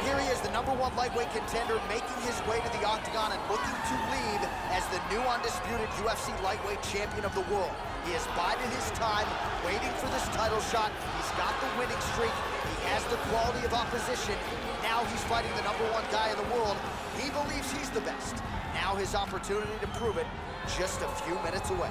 here he is, the #1 lightweight contender, making his way to the octagon and looking to leave as the new undisputed UFC lightweight champion of the world. He has bided his time, waiting for this title shot. He's got the winning streak. He has the quality of opposition. Now he's fighting the #1 guy in the world. He believes he's the best. Now his opportunity to prove it, just a few minutes away.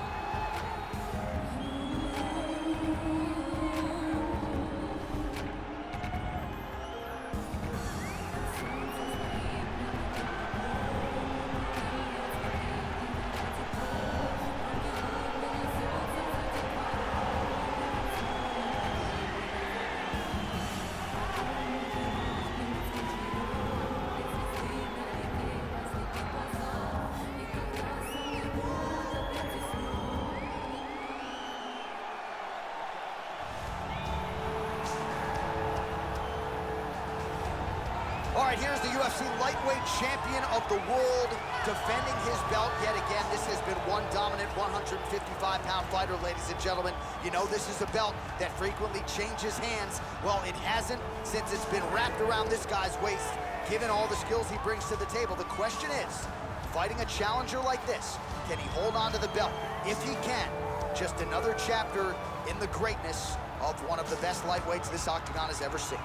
All right, here's the UFC lightweight champion of the world defending his belt yet again. This has been one dominant 155-pound fighter, ladies and gentlemen. You know this is a belt that frequently changes hands. Well, it hasn't since it's been wrapped around this guy's waist. Given all the skills he brings to the table, the question is, fighting a challenger like this, can he hold on to the belt? If he can, just another chapter in the greatness of one of the best lightweights this octagon has ever seen.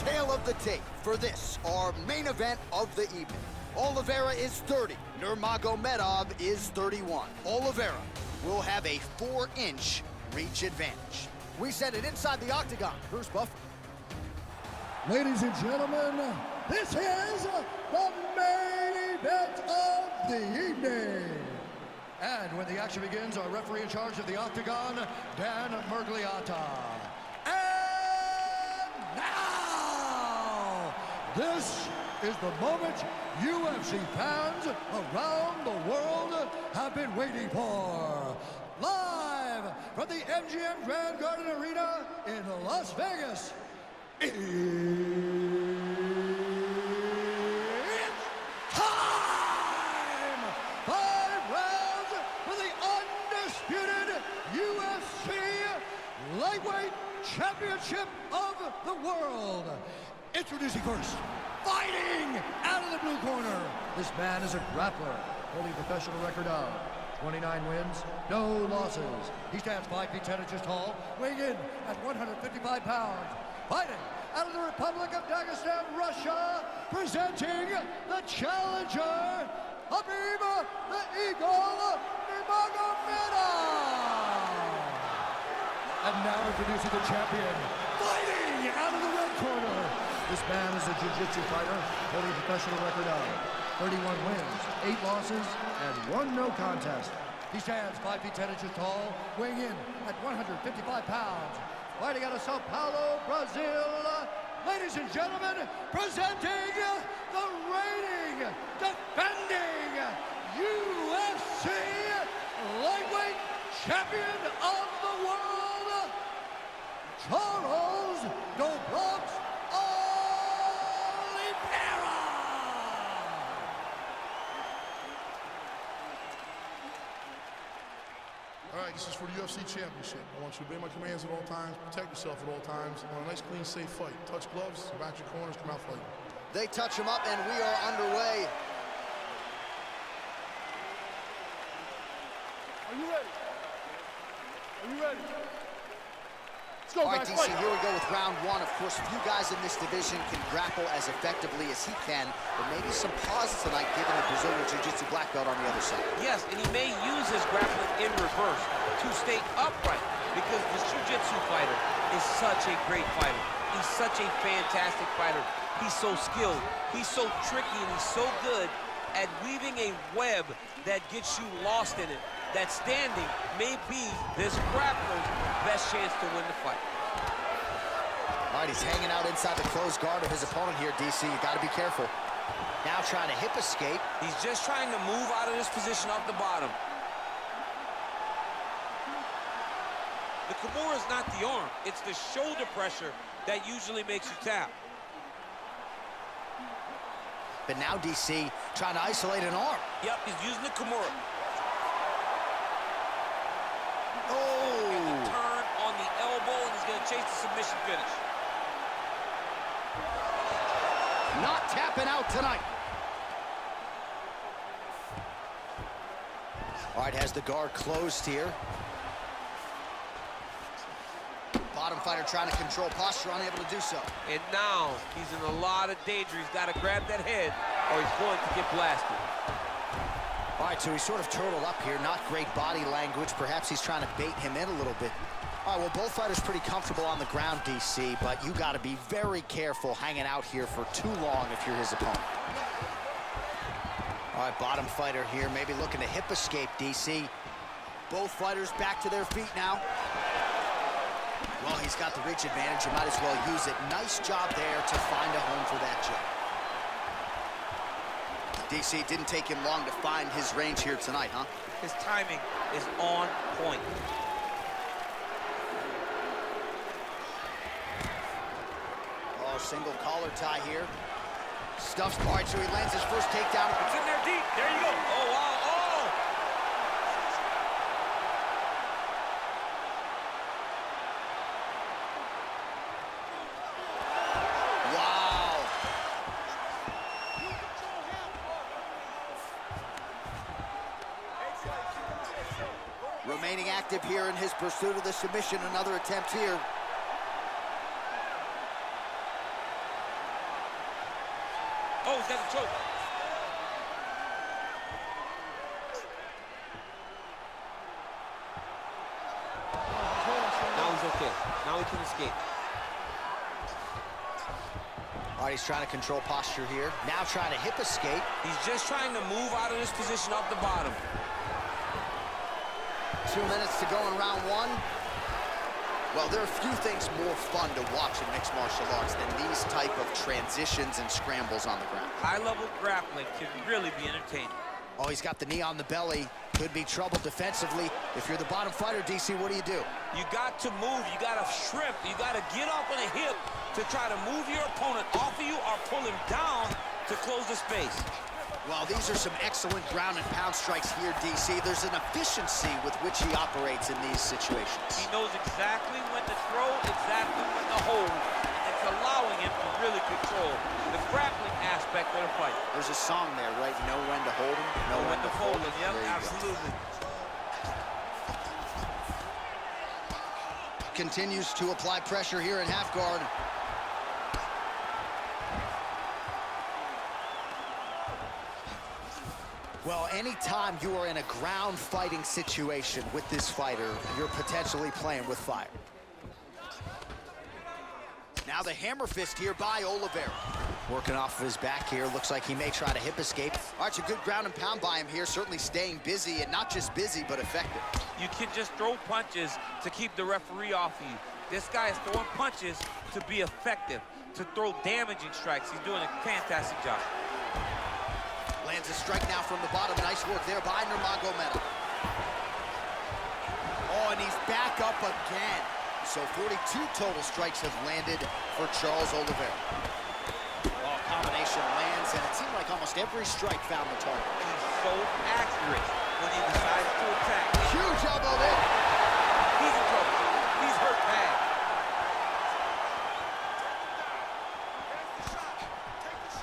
Tale of the tape for this, our main event of the evening. Oliveira is 30, Nurmagomedov is 31. Oliveira will have a 4-inch reach advantage. We send it inside the octagon. Bruce Buffer. Ladies and gentlemen, this is the main event of the evening. And when the action begins, our referee in charge of the octagon, Dan Mergliata. This is the moment UFC fans around the world have been waiting for. Live from the MGM Grand Garden Arena in Las Vegas, it's time! 5 rounds for the undisputed UFC Lightweight Championship of the world. Introducing first, fighting out of the blue corner. This man is a grappler, holding a professional record of 29 wins, no losses. He stands 5 feet 10 inches tall, weighing in at 155 pounds. Fighting out of the Republic of Dagestan, Russia, presenting the challenger, Khabib the Eagle Nurmagomedov. And now introducing the champion, fighting out of the red corner. This man is a jiu-jitsu fighter, holding a professional record of 31 wins, 8 losses, and 1 no contest. He stands 5 feet 10 inches tall, weighing in at 155 pounds. Fighting out of Sao Paulo, Brazil, ladies and gentlemen, presenting the reigning, defending UFC lightweight champion of the world, Charles Doblox. All right, this is for the UFC Championship. I want you to obey my commands at all times, protect yourself at all times. I want a nice, clean, safe fight. Touch gloves, back your corners, come out fighting. They touch him up, and we are underway. Are you ready? Are you ready? Let's go, all right, guys, DC, fight. here we go with round 1. Of course, few guys in this division can grapple as effectively as he can, but maybe some pauses tonight given the Brazilian Jiu-Jitsu black belt on the other side. Yes, and he may use his grappling in reverse to stay upright, because this Jiu-Jitsu fighter is such a great fighter. He's such a fantastic fighter. He's so skilled, he's so tricky, and he's so good at weaving a web that gets you lost in it. That standing may be this grappler's best chance to win the fight. All right, he's hanging out inside the closed guard of his opponent here, DC. You got to be careful. Now trying to hip escape. He's just trying to move out of this position off the bottom. The Kimura is not the arm. It's the shoulder pressure that usually makes you tap. But now DC trying to isolate an arm. Yep, he's using the Kimura. Oh! Turn on the elbow, and he's going to chase the submission finish. Not tapping out tonight. All right, has the guard closed here. Bottom fighter trying to control posture, unable to do so. And now he's in a lot of danger. He's got to grab that head, or he's going to get blasted. All right, so he's sort of turtled up here. Not great body language. Perhaps he's trying to bait him in a little bit. All right, well, both fighters pretty comfortable on the ground, DC, but you got to be very careful hanging out here for too long if you're his opponent. All right, bottom fighter here, maybe looking to hip escape, DC. Both fighters back to their feet now. Well, he's got the reach advantage. You might as well use it. Nice job there to find a home for that jab. DC, didn't take him long to find his range here tonight, huh? His timing is on point. Oh, single collar tie here. Stuffs. All right, so he lands his first takedown. It's in there deep. There you go. Oh, wow. Oh! Wow. Remaining active here in his pursuit of the submission. Another attempt here. Oh, he's got the choke. Now he's okay. Now he can escape. All right, he's trying to control posture here. Now trying to hip escape. He's just trying to move out of this position off the bottom. 2 minutes to go in round one. Well, there are a few things more fun to watch in mixed martial arts than these type of transitions and scrambles on the ground. High-level grappling can really be entertaining. Oh, he's got the knee on the belly. Could be trouble defensively. If you're the bottom fighter, DC, what do you do? You got to move. You got to shrimp. You got to get off on a hip to try to move your opponent off of you or pull him down to close the space. Well, these are some excellent ground and pound strikes here, DC. There's an efficiency with which he operates in these situations. He knows exactly when to throw, exactly when to hold. It's allowing him to really control the grappling aspect of the fight. There's a song there, right? Know when to hold him, Know when to fold him. Yep, There you go. absolutely. Continues to apply pressure here in half guard. Well, anytime you are in a ground fighting situation with this fighter, you're potentially playing with fire. Now the hammer fist here by Oliveira. Working off of his back here. Looks like he may try to hip escape. All right, it's a good ground and pound by him here. Certainly staying busy, and not just busy, but effective. You can just throw punches to keep the referee off of you. This guy is throwing punches to be effective, to throw damaging strikes. He's doing a fantastic job. Lands a strike now from the bottom. Nice work there by Nurmagomedov. Oh, and he's back up again. So 42 total strikes have landed for Charles Oliveira. Oh, combination lands, and it seemed like almost every strike found the target. He's so accurate when he decides to attack. Huge elbow there. He's in trouble. He's hurt bad.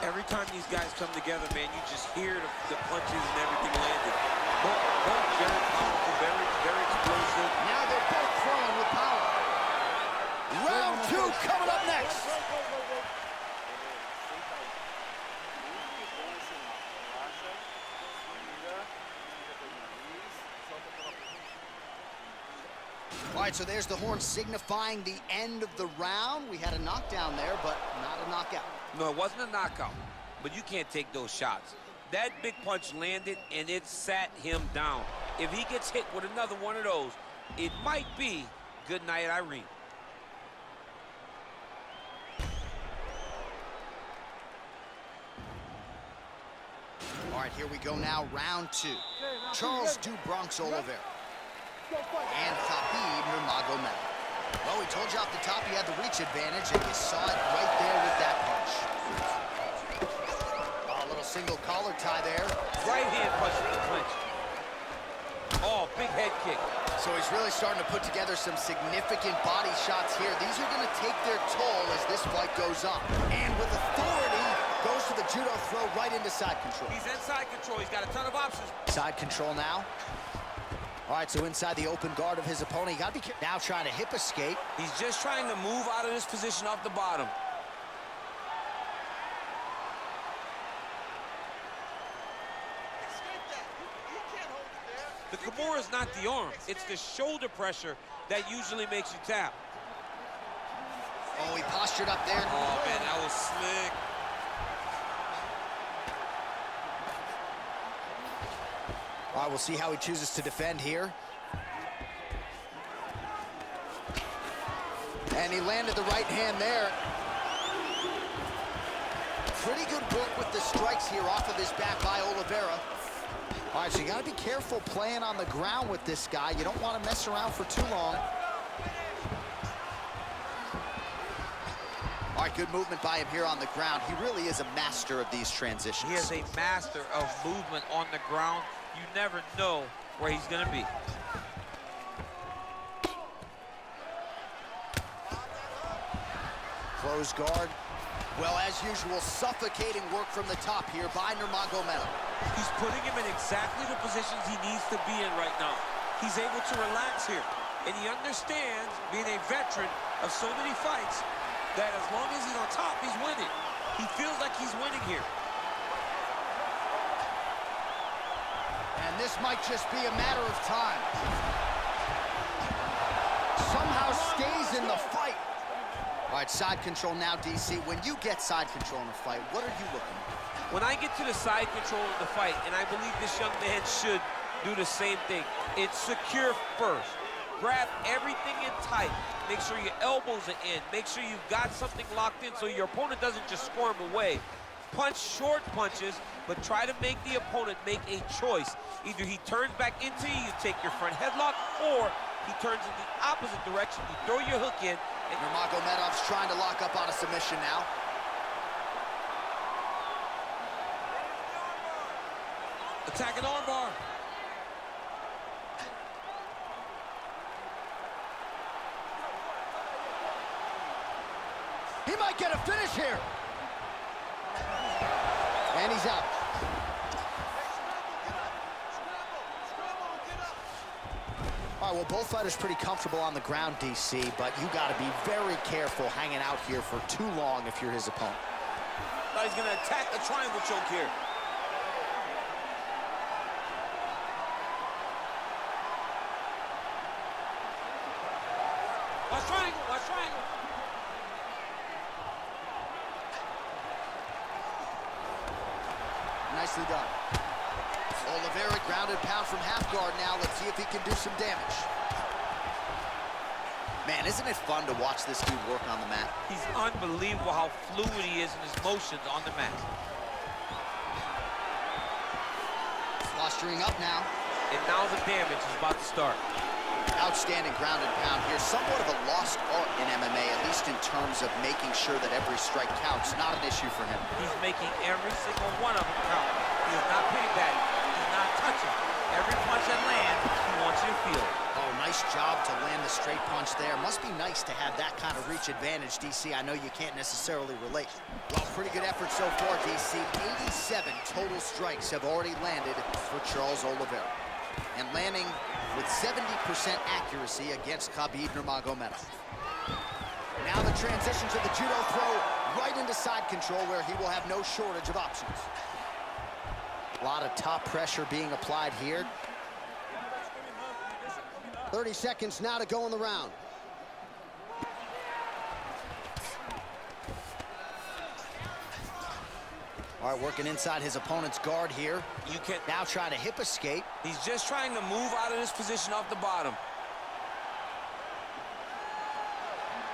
Every time these guys come together, man, you just hear the punches and everything landed. Both very powerful, very explosive. Now they're both throwing with power. Round two coming up next. All right, so there's the horn signifying the end of the round. We had a knockdown there, but not a knockout. No, it wasn't a knockout, but you can't take those shots. That big punch landed, and it sat him down. If he gets hit with another one of those, it might be good night, Irene. All right, here we go now, round two. Charles Du Bronx Oliveira and Khabib Nurmagomedov. Well, we told you off the top he had the reach advantage, and you saw it right there with that punch. Oh, a little single collar tie there. Right hand punch to the clinch. Oh, big head kick. So he's really starting to put together some significant body shots here. These are going to take their toll as this fight goes on. And with authority, goes to the judo throw right into side control. He's inside control. He's got a ton of options. Side control now. All right, so inside the open guard of his opponent. You got to be careful. Now trying to hip escape. He's just trying to move out of this position off the bottom. The Kimura is not the arm. It's the shoulder pressure that usually makes you tap. Oh, he postured up there. Oh, man, that was slick. All right, we'll see how he chooses to defend here. And he landed the right hand there. Pretty good work with the strikes here off of his back by Oliveira. All right, so you got to be careful playing on the ground with this guy. You don't want to mess around for too long. All right, good movement by him here on the ground. He really is a master of these transitions. He is a master of movement on the ground. You never know where he's going to be. Close guard. Well, as usual, suffocating work from the top here by Nurmagomedov. He's putting him in exactly the positions he needs to be in right now. He's able to relax here. And he understands, being a veteran of so many fights, that as long as he's on top, he's winning. He feels like he's winning here. And this might just be a matter of time. Somehow stays in the fight. All right, side control now, DC. When you get side control in a fight, what are you looking at? When I get to the side control of the fight, and I believe this young man should do the same thing, it's secure first. Grab everything in tight. Make sure your elbows are in. Make sure you've got something locked in so your opponent doesn't just squirm away. Punch short punches, but try to make the opponent make a choice. Either he turns back into you, you take your front headlock, or he turns in the opposite direction, you throw your hook in. And Nurmagomedov's trying to lock up on a submission now. Attacking armbar. He might get a finish here. And he's out. All right, well, both fighters pretty comfortable on the ground, DC, but you got to be very careful hanging out here for too long if you're his opponent. Now he's going to attack the triangle choke here. Watch triangle, watch triangle. Nicely done. Oliveira grounded pound from half guard now. Let's see if he can do some damage. Man, isn't it fun to watch this dude work on the mat? He's unbelievable how fluid he is in his motions on the mat. Posturing up now. And now the damage is about to start. Outstanding ground and pound here. Somewhat of a lost art in MMA, at least in terms of making sure that every strike counts. Not an issue for him. He's making every single one of them count. He is not piggybacking. He's not touching. Every punch that lands, he wants you to feel it. Oh, nice job to land the straight punch there. Must be nice to have that kind of reach advantage, DC. I know you can't necessarily relate. Well, pretty good effort so far, DC. 87 total strikes have already landed for Charles Oliveira. And landing with 70% accuracy against Khabib Nurmagomedov. Now the transition to the judo throw right into side control where he will have no shortage of options. A lot of top pressure being applied here. 30 seconds now to go in the round. All right, working inside his opponent's guard here. You can now trying to hip escape. He's just trying to move out of this position off the bottom.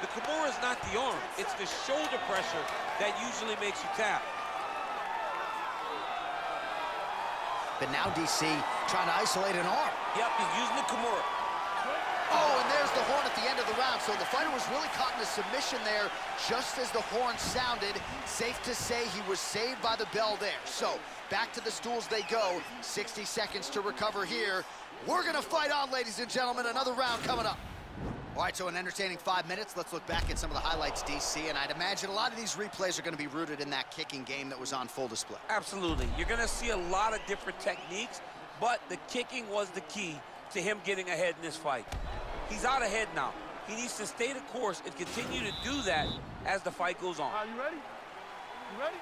The Kimura is not the arm. It's the shoulder pressure that usually makes you tap. But now DC trying to isolate an arm. Yep, he's using the Kimura. Oh, and there's the horn at the end of the round. So the fighter was really caught in a submission there just as the horn sounded. Safe to say he was saved by the bell there. So back to the stools they go. 60 seconds to recover here. We're going to fight on, ladies and gentlemen. Another round coming up. All right, so an entertaining 5 minutes. Let's look back at some of the highlights, DC, and I'd imagine a lot of these replays are going to be rooted in that kicking game that was on full display. Absolutely. You're going to see a lot of different techniques, but the kicking was the key to him getting ahead in this fight. He's out ahead now. He needs to stay the course and continue to do that as the fight goes on. Are you ready? You ready?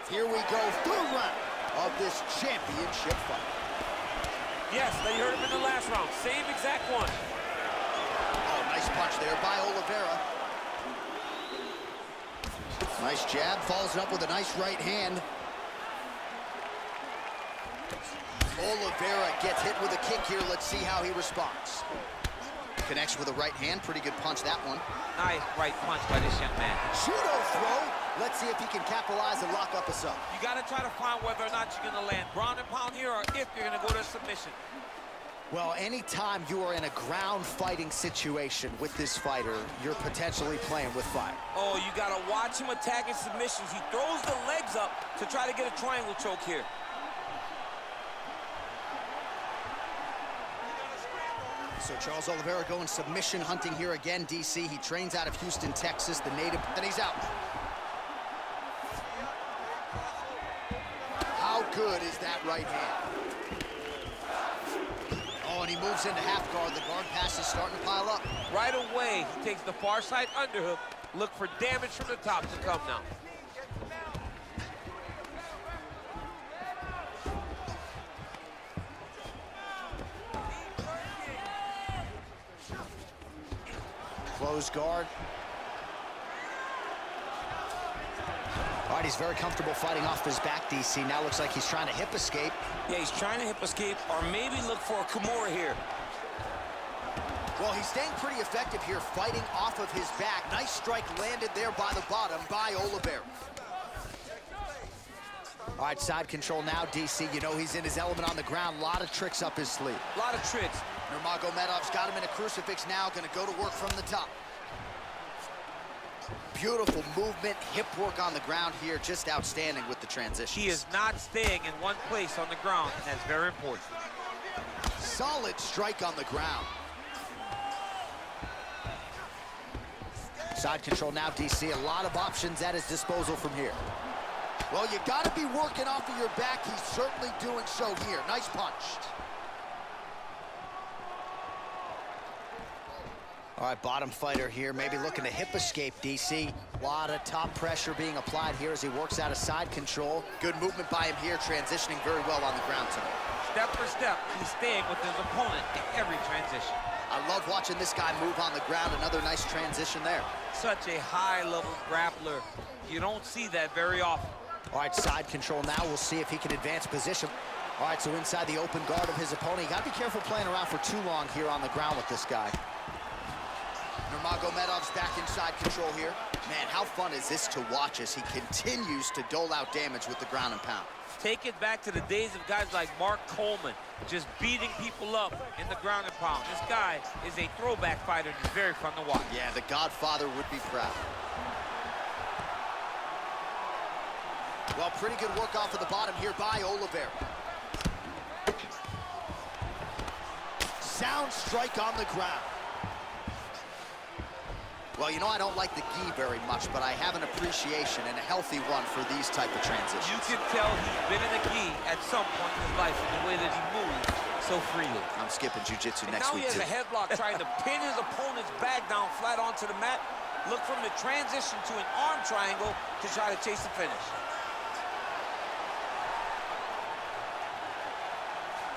Here we go, third round of this championship fight. Yes, they heard him in the last round. Same exact one. Oh, nice punch there by Oliveira. Nice jab, follows it up with a nice right hand. Oliveira gets hit with a kick here. Let's see how he responds. Connects with a right hand. Pretty good punch, that one. Nice right punch by this young man. Judo throw. Let's see if he can capitalize and lock up a sub. You got to try to find whether or not you're going to land ground and pound here or if you're going to go to submission. Well, anytime you are in a ground fighting situation with this fighter, you're potentially playing with fire. Oh, you got to watch him attacking submissions. He throws the legs up to try to get a triangle choke here. So Charles Oliveira going submission hunting here again, DC. He trains out of Houston, Texas, the native. Then he's out. How good is that right hand? Oh, and he moves into half guard. The guard pass is starting to pile up. Right away, he takes the far side underhook. Look for damage from the top to come now. Close guard. All right, he's very comfortable fighting off his back, DC. Now looks like he's trying to hip escape. Yeah, he's trying to hip escape or maybe look for a Kimura here. Well, he's staying pretty effective here, fighting off of his back. Nice strike landed there by the bottom by Oliveira. All right, side control now, DC. You know he's in his element on the ground. A lot of tricks up his sleeve. A lot of tricks. Nurmagomedov's got him in a crucifix now, going to go to work from the top. Beautiful movement, hip work on the ground here, just outstanding with the transition. He is not staying in one place on the ground, and that's very important. Solid strike on the ground. Side control now, DC. A lot of options at his disposal from here. Well, you got to be working off of your back. He's certainly doing so here. Nice punch. All right, bottom fighter here, maybe looking to hip escape, DC. A lot of top pressure being applied here as he works out of side control. Good movement by him here, transitioning very well on the ground tonight. Step for step, he's staying with his opponent in every transition. I love watching this guy move on the ground. Another nice transition there. Such a high-level grappler. You don't see that very often. All right, side control now. We'll see if he can advance position. All right, so inside the open guard of his opponent. You got to be careful playing around for too long here on the ground with this guy. Nurmagomedov's back inside control here. Man, how fun is this to watch as he continues to dole out damage with the ground and pound. Take it back to the days of guys like Mark Coleman, just beating people up in the ground and pound. This guy is a throwback fighter and he's very fun to watch. Yeah, the Godfather would be proud. Well, pretty good work off of the bottom here by Oliveira. Sound strike on the ground. Well, you know, I don't like the gi very much, but I have an appreciation and a healthy one for these type of transitions. You can tell he's been in the gi at some point in his life in the way that he moves so freely. I'm skipping jiu-jitsu next now week, he has too. a headlock trying to pin his opponent's back down flat onto the mat. Look from the transition to an arm triangle to try to chase the finish.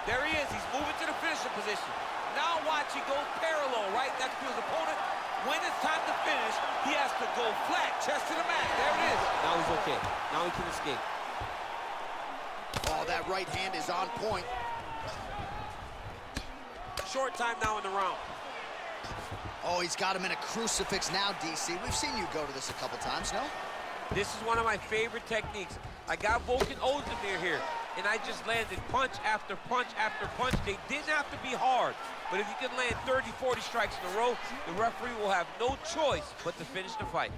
There he is. He's moving to the finishing position. Now watch, he goes parallel right next to his opponent. When it's time to finish, he has to go flat, chest to the mat. There it is. Now he's okay. Now he can escape. Oh, that right hand is on point. Short time now in the round. Oh, he's got him in a crucifix now, DC. We've seen you go to this a couple times, no? This is one of my favorite techniques. I got Volkan Ozdemir here. and I just landed punch after punch after punch. They didn't have to be hard, but if you can land 30, 40 strikes in a row, the referee will have no choice but to finish the fight.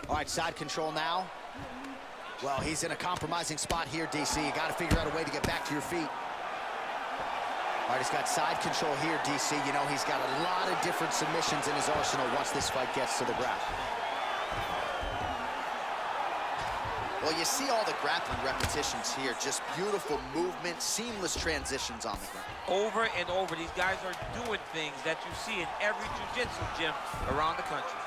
All right, side control now. Well, he's in a compromising spot here, DC. You got to figure out a way to get back to your feet. All right, he's got side control here, DC. You know, he's got a lot of different submissions in his arsenal once this fight gets to the ground. Well, you see all the grappling repetitions here. Just beautiful movement, seamless transitions on the ground. Over and over, these guys are doing things that you see in every jiu-jitsu gym around the country.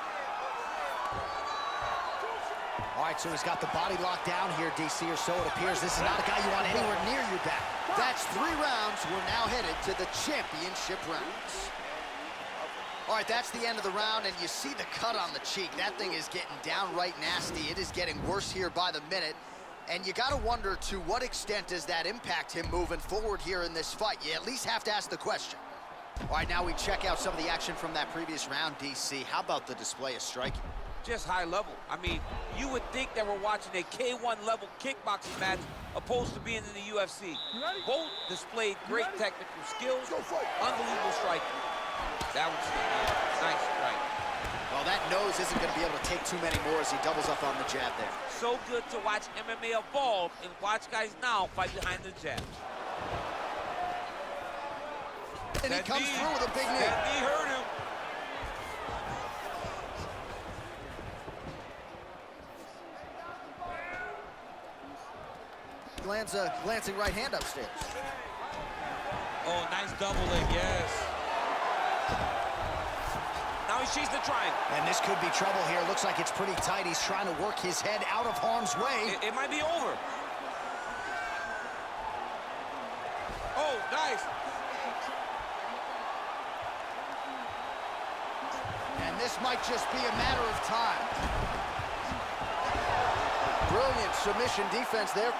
All right, so he's got the body locked down here, DC, or so it appears. This is not a guy you want anywhere near your back. That's 3 rounds. We're now headed to the championship rounds. All right, that's the end of the round, and you see the cut on the cheek. That thing is getting downright nasty. It is getting worse here by the minute. And you got to wonder, to what extent does that impact him moving forward here in this fight? You at least have to ask the question. All right, now we check out some of the action from that previous round, DC. How about the display of striking? Just high level. I mean, you would think that we're watching a K1 level kickboxing match opposed to being in the UFC. Both displayed great technical skills, unbelievable striking. That was a nice strike. Well, that nose isn't going to be able to take too many more as he doubles up on the jab there. So good to watch MMA evolve and watch guys now fight behind the jab. And he comes through with a big knee. That knee hurt him. Lands a glancing right hand upstairs. Oh, nice double leg, yes. Now he sees the triangle. And this could be trouble here. Looks like it's pretty tight. He's trying to work his head out of harm's way. It might be over. Oh, nice. And this might just be a matter of time. Brilliant submission defense there.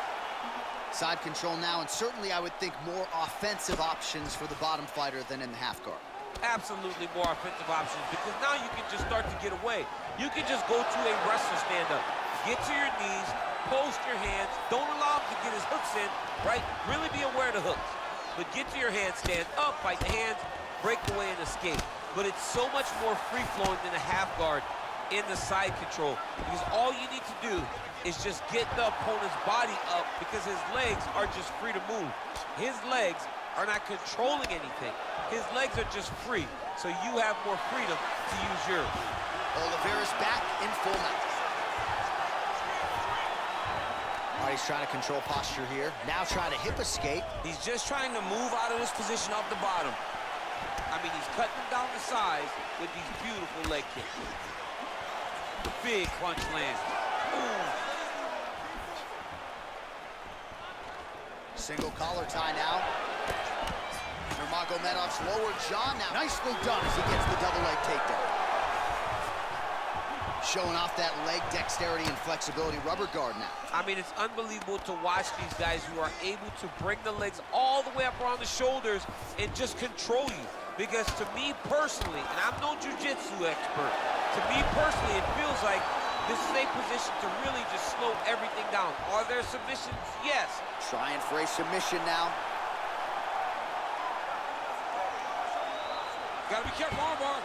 Side control now, and certainly I would think more offensive options for the bottom fighter than in the half guard. Absolutely more offensive options, because now you can just start to get away. You can just go to a wrestler stand-up. Get to your knees, post your hands, don't allow him to get his hooks in, right? Really be aware of the hooks. But get to your hands, stand up, fight the hands, break away and escape. But it's so much more free-flowing than a half guard in the side control, because all you need to do is just get the opponent's body up, because his legs are just free to move. His legs are not controlling anything. His legs are just free, so you have more freedom to use yours. Oliveira's back in full mount. All right, he's trying to control posture here. Now trying to hip escape. He's just trying to move out of this position off the bottom. I mean, he's cutting down the size with these beautiful leg kicks. The big punch lands. Ooh. Single collar tie now. Nurmagomedov's lower jaw now. Nicely done as he gets the double leg takedown. Showing off that leg dexterity and flexibility. Rubber guard now. I mean, it's unbelievable to watch these guys who are able to bring the legs all the way up around the shoulders and just control you. Because to me personally, and I'm no jiu-jitsu expert, to me personally, it feels like this is a position to really just slow everything down. Are there submissions? Yes. Trying for a submission now. Gotta be careful, armbar.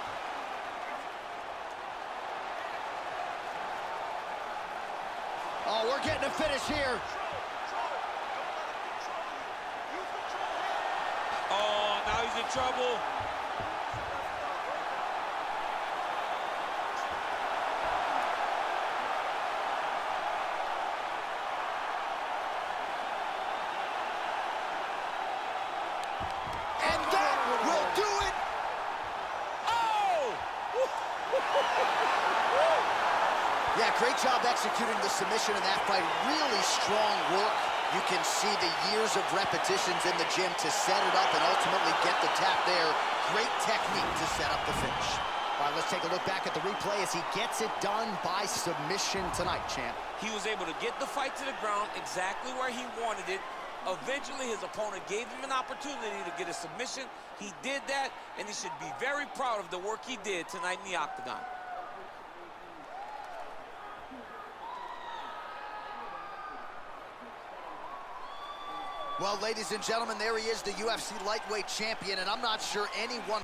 Oh, we're getting a finish here. Oh, now he's in trouble. And that will do it. Oh! Yeah, great job executing the submission in that fight. Really strong work. You can see the years of repetitions in the gym to set it up and ultimately get the tap there. Great technique to set up the finish. All right, let's take a look back at the replay as he gets it done by submission tonight, champ. He was able to get the fight to the ground exactly where he wanted it. Eventually, his opponent gave him an opportunity to get a submission. He did that, and he should be very proud of the work he did tonight in the octagon. Well, ladies and gentlemen, there he is, the UFC lightweight champion, and I'm not sure anyone